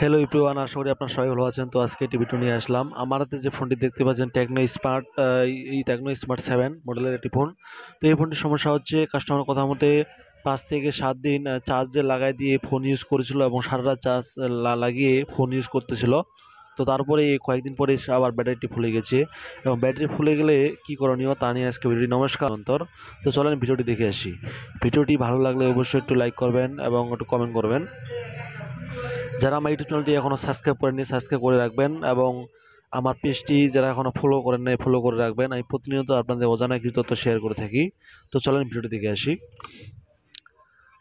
Hello everyone, আশা করি আপনারা সবাই ভালো আছেন। তো আজকে একটি ভিডিও নিয়ে আসলাম। আমার হাতে যে ফোনটি দেখতে পাচ্ছেন টেকনো স্মার্ট, এই টেকনো স্মার্ট 7 মডেলের একটি ফোন। তো এই ফোনটির সমস্যা হচ্ছে কাস্টমার কথা মতে 5 থেকে 7 দিন চার্জে লাগাই দিয়ে ফোন ইউজ করেছিল এবং সারা রাত চার্জ লাগিয়ে ফোন ইউজ করতেছিল। তো তারপরে কয়েকদিন পরে সে আবার ব্যাটারিটি ফুলে গেছে এবং ব্যাটারি ফুলে গেলে কী করণীয় তা নিয়ে আজকে ভিডিওটি। নমস্কার অন্তর। তো চলেন ভিডিওটি দেখে আসি। ভিডিওটি ভালো লাগলে অবশ্যই একটু লাইক করবেন এবং একটু কমেন্ট করবেন। যারা আমার ইউটিউব চ্যানেলটি এখনও সাবস্ক্রাইব করেননি সাবস্ক্রাইব করে রাখবেন এবং আমার পেজটি যারা এখনও ফলো করেন নাই ফলো করে রাখবেন। আমি প্রতিনিয়ত আপনাদের অজানা কিছু তথ্য শেয়ার করে থাকি। তো চলেন ভিডিওটি দেখে আসি।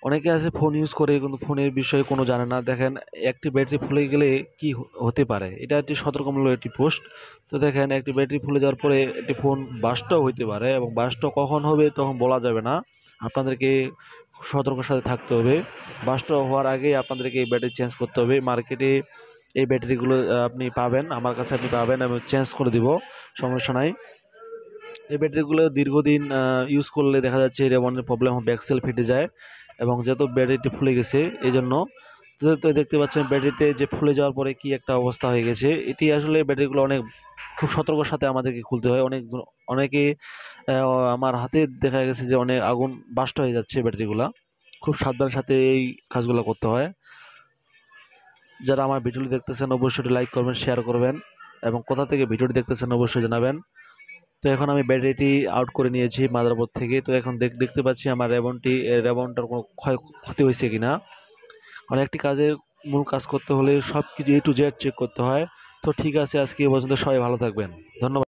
অনেকে আছে ফোন ইউজ করে কিন্তু ফোনের বিষয়ে কোনো জানে না। দেখেন একটি ব্যাটারি ফুলে গেলে কি হতে পারে, এটা একটি সতর্কমূলক একটি পোস্ট। তো দেখেন একটি ব্যাটারি ফুলে যাওয়ার পরে একটি ফোন বাস্টও হইতে পারে এবং বাস্ট কখন হবে তখন বলা যাবে না। আপনাদেরকে সতর্কের সাথে থাকতে হবে। বাস্ট হওয়ার আগেই আপনাদেরকে এই ব্যাটারি চেঞ্জ করতে হবে। মার্কেটে এই ব্যাটারিগুলো আপনি পাবেন, আমার কাছে আপনি পাবেন, আমি চেঞ্জ করে দিব, সমস্যা নাই। এই ব্যাটারিগুলো দীর্ঘদিন ইউজ করলে দেখা যাচ্ছে রেমনের প্রবলেম, ব্যাকসেল ফেটে যায় এবং যেহেতু ব্যাটারিটি ফুলে গেছে এই জন্য। যেহেতু দেখতে পাচ্ছেন ব্যাটারিতে যে ফুলে যাওয়ার পরে কি একটা অবস্থা হয়ে গেছে, এটি আসলে ব্যাটারিগুলো অনেক খুব সতর্কর সাথে আমাদেরকে খুলতে হয়। অনেকে আমার হাতে দেখা গেছে যে অনেক আগুন বাস্ট হয়ে যাচ্ছে ব্যাটারিগুলো। খুব সাবধানের সাথে এই কাজগুলো করতে হয়। যারা আমার ভিডিওটি দেখতেছেন অবশ্যই লাইক করবেন, শেয়ার করবেন এবং কোথা থেকে ভিডিওটি দেখতেছেন অবশ্যই জানাবেন। তো এখন আমি ব্যাটারিটি আউট করে নিয়েছি মাদারবোর্ড থেকে। তো এখন দেখতে পাচ্ছি আমার রেবনটার কোনো ক্ষতি হয়েছে কিনা। কারণ একটি কাজের মূল কাজ করতে হলে সব কিছু A to Z চেক করতে হয়। তো ঠিক আছে, আজকে এই পর্যন্ত, সবাই ভালো থাকবেন, ধন্যবাদ।